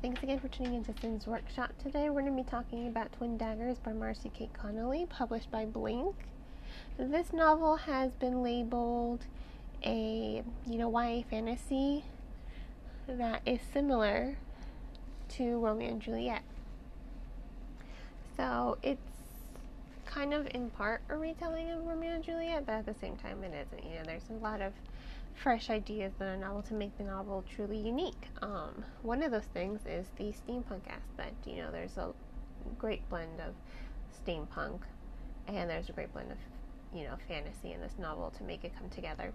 Thanks again for tuning into Sin's Workshop. Today we're going to be talking about Twin Daggers by MarcyKate Connolly, published by Blink. This novel has been labeled a, YA fantasy that is similar to Romeo and Juliet. So it's kind of in part a retelling of Romeo and Juliet, but at the same time it isn't. There's a lot of fresh ideas in a novel to make the novel truly unique. One of those things is the steampunk aspect. There's a great blend of steampunk and there's a great blend of, fantasy in this novel to make it come together.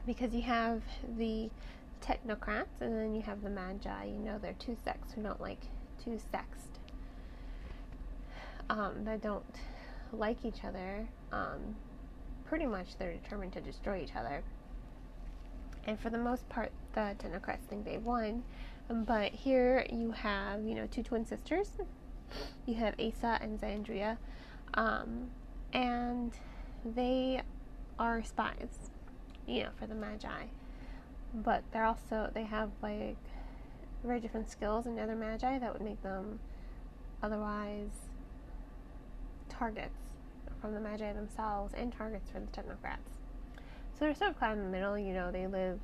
Because you have the technocrats and then you have the magi. They're two sects who don't like two sexed. That don't like each other. Pretty much they're determined to destroy each other. And for the most part, the technocrats think they've won. But here you have, two twin sisters. You have Asa and Xandria. And they are spies, for the Magi. But they have, very different skills than the other Magi that would make them otherwise targets from the Magi themselves and targets for the technocrats. So they're sort of caught in the middle. They live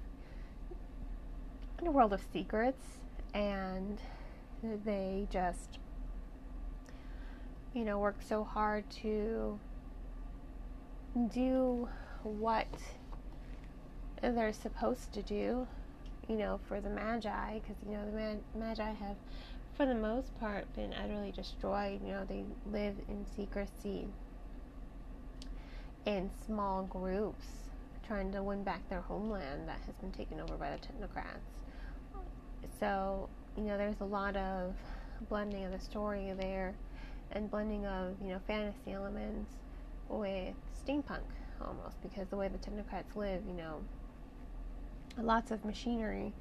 in a world of secrets, and they just, work so hard to do what they're supposed to do, for the Magi, because, the Magi have, for the most part, been utterly destroyed. They live in secrecy in small groups, trying to win back their homeland that has been taken over by the technocrats. So, there's a lot of blending of the story there and blending of, fantasy elements with steampunk almost, because the way the technocrats live, lots of machinery,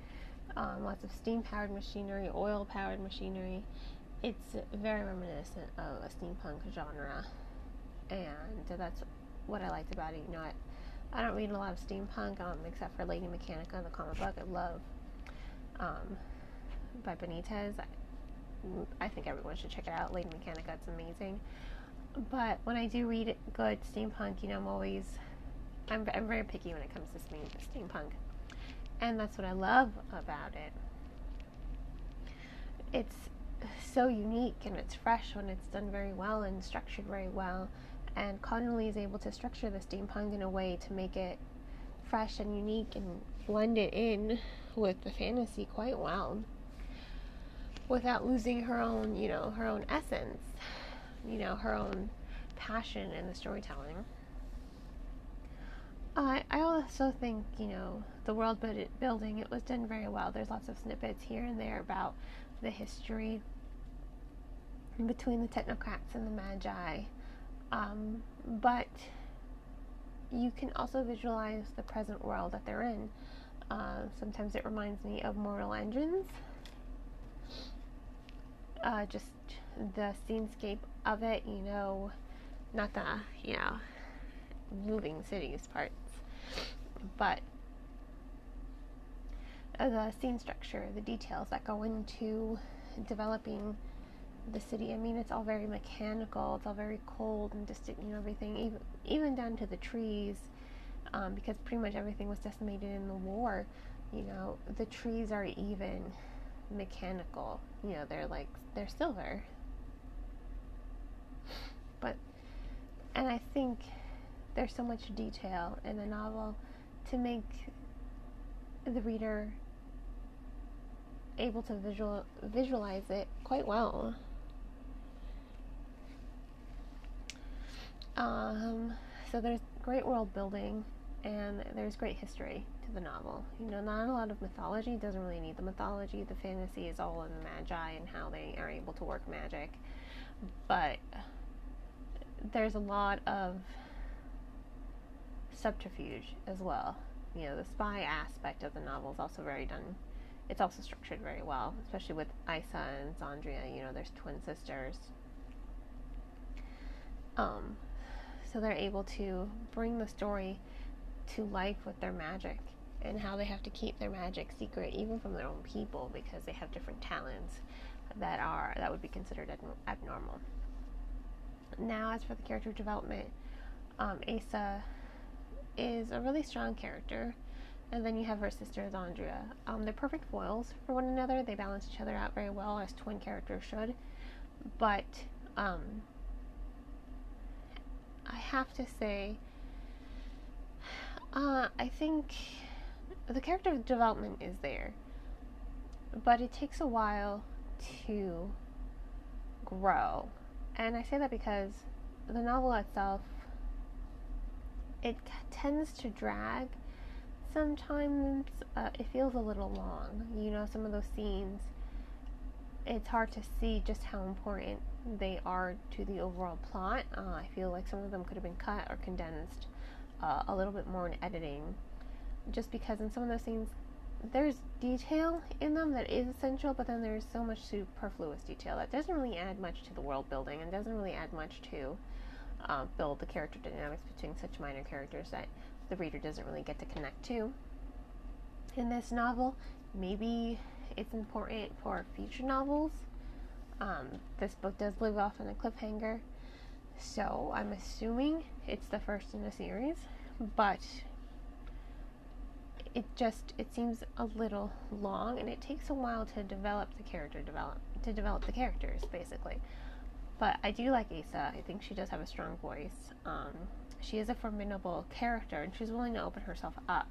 lots of steam-powered machinery, oil-powered machinery. It's very reminiscent of a steampunk genre, and that's what I liked about it. I don't read a lot of steampunk, except for Lady Mechanica, the comic book I love, by Benitez. I think everyone should check it out. Lady Mechanica, it's amazing. But when I do read good steampunk, I'm very picky when it comes to steampunk, and that's what I love about it. It's so unique and it's fresh when it's done very well and structured very well. And Connolly is able to structure the steampunk in a way to make it fresh and unique and blend it in with the fantasy quite well, without losing her own, her own essence, her own passion in the storytelling. I also think, the world building, it was done very well. There's lots of snippets here and there about the history between the technocrats and the Magi. But you can also visualize the present world that they're in. Sometimes it reminds me of Mortal Engines. Just the scenescape of it, not the, moving cities parts, but the scene structure, the details that go into developing the city. It's all very mechanical, it's all very cold and distant, everything, even down to the trees, because pretty much everything was decimated in the war. The trees are even mechanical, they're silver. And I think there's so much detail in the novel to make the reader able to visualize it quite well. So there's great world building and there's great history to the novel. Not a lot of mythology, doesn't really need the mythology. The fantasy is all in the Magi and how they are able to work magic. But there's a lot of subterfuge as well. The spy aspect of the novel is also very done. It's also structured very well, especially with Isa and Xandria. There's twin sisters. So they're able to bring the story to life with their magic and how they have to keep their magic secret even from their own people because they have different talents that would be considered abnormal. Now, as for the character development, Asa is a really strong character, and then you have her sister Zandria. They're perfect foils for one another. They balance each other out very well, as twin characters should. But I have to say, I think the character development is there, but it takes a while to grow. And I say that because the novel itself, it tends to drag. Sometimes it feels a little long. You know, some of those scenes, it's hard to see just how important they are to the overall plot. I feel like some of them could have been cut or condensed a little bit more in editing, just because in some of those scenes there's detail in them that is essential, but then there's so much superfluous detail that doesn't really add much to the world building and doesn't really add much to build the character dynamics between such minor characters that the reader doesn't really get to connect to. In this novel, maybe it's important for future novels. This book does live off on a cliffhanger, so I'm assuming it's the first in a series, but it seems a little long, and it takes a while to develop the characters, basically. But I do like Asa. I think she does have a strong voice. She is a formidable character, and she's willing to open herself up,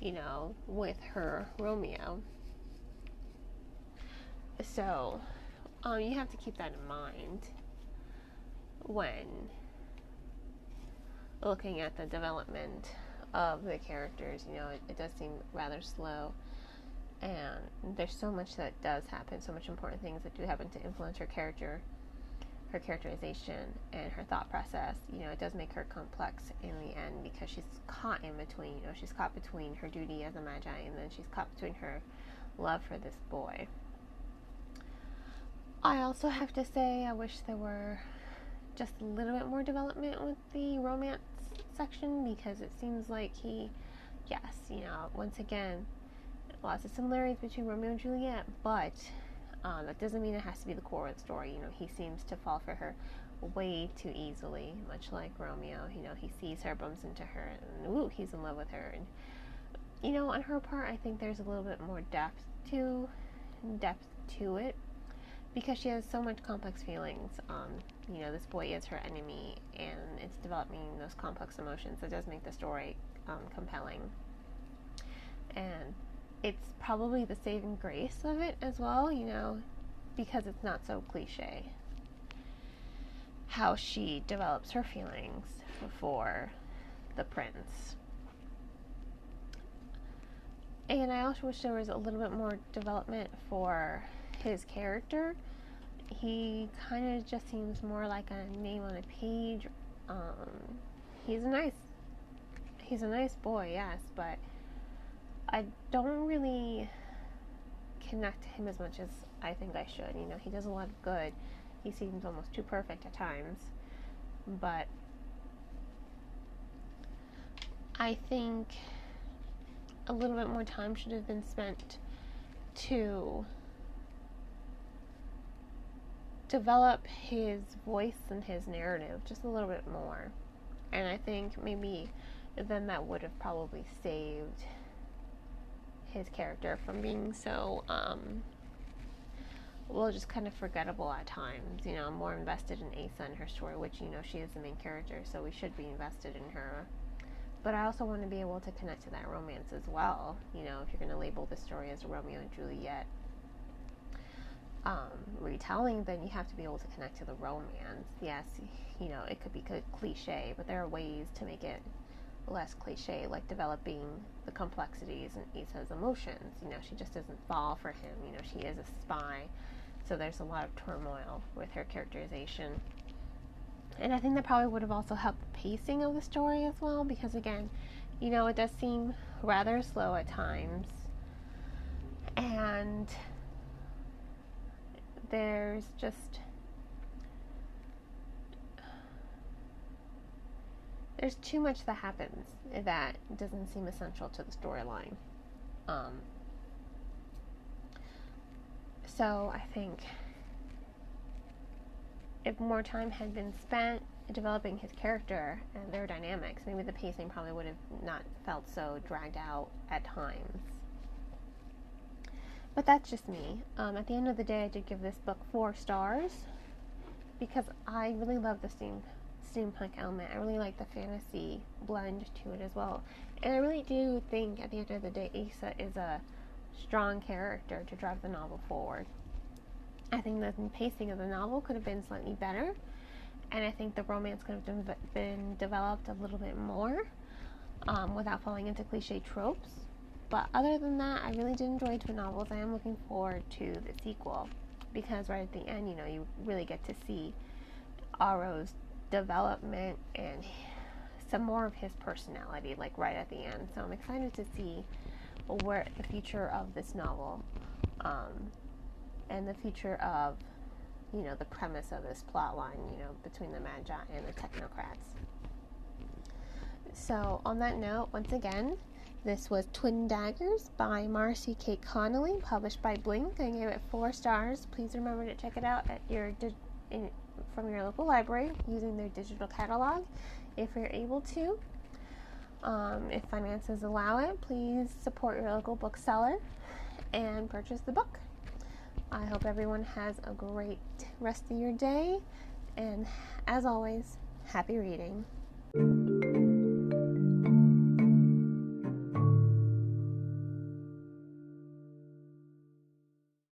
you know, with her Romeo. So, you have to keep that in mind when looking at the development of the characters. You know, it does seem rather slow, and there's so much that does happen, so much important things that do happen to influence her character, her characterization, and her thought process. You know, it does make her complex in the end because she's caught in between. You know, she's caught between her duty as a magi, and then she's caught between her love for this boy. I also have to say, I wish there were just a little bit more development with the romance section, because it seems like once again, lots of similarities between Romeo and Juliet, but that doesn't mean it has to be the core of the story. You know, he seems to fall for her way too easily, much like Romeo. You know, he sees her, bumps into her, and he's in love with her. And, you know, on her part, I think there's a little bit more depth to it, because she has so much complex feelings. You know, this boy is her enemy, and it's developing those complex emotions that does make the story compelling. And it's probably the saving grace of it as well, you know, because it's not so cliche how she develops her feelings for the prince. And I also wish there was a little bit more development for his character. He kind of just seems more like a name on a page. He's a nice boy, yes, but I don't really connect to him as much as I think I should. You know, he does a lot of good. He seems almost too perfect at times, but I think a little bit more time should have been spent to develop his voice and his narrative just a little bit more. And I think maybe then that would have probably saved his character from being so just kind of forgettable at times. You know, I'm more invested in Asa and her story, which, you know, she is the main character, so we should be invested in her. But I also want to be able to connect to that romance as well. You know, if you're going to label the story as a Romeo and Juliet retelling, then you have to be able to connect to the romance. Yes, you know, it could be cliche, but there are ways to make it less cliche, like developing the complexities in Asa's emotions. You know, she just doesn't fall for him. You know, she is a spy, so there's a lot of turmoil with her characterization. And I think that probably would have also helped the pacing of the story as well, because again, you know, it does seem rather slow at times, and there's too much that happens that doesn't seem essential to the storyline. So I think if more time had been spent developing his character and their dynamics, maybe the pacing probably would have not felt so dragged out at times. But that's just me. At the end of the day, I did give this book 4 stars because I really love the steampunk element. I really like the fantasy blend to it as well. And I really do think at the end of the day, Asa is a strong character to drive the novel forward. I think the pacing of the novel could have been slightly better, and I think the romance could have been developed a little bit more without falling into cliche tropes. But other than that, I really did enjoy Twin Novels. I am looking forward to the sequel because right at the end, you really get to see Aro's development and some more of his personality, like right at the end. So I'm excited to see where the future of this novel and the future of the premise of this plot line, between the Magi and the technocrats. So on that note, once again, this was Twin Daggers by MarcyKate Connolly, published by Blink. I gave it 4 stars. Please remember to check it out at from your local library using their digital catalog if you're able to. If finances allow it, please support your local bookseller and purchase the book. I hope everyone has a great rest of your day, and as always, happy reading.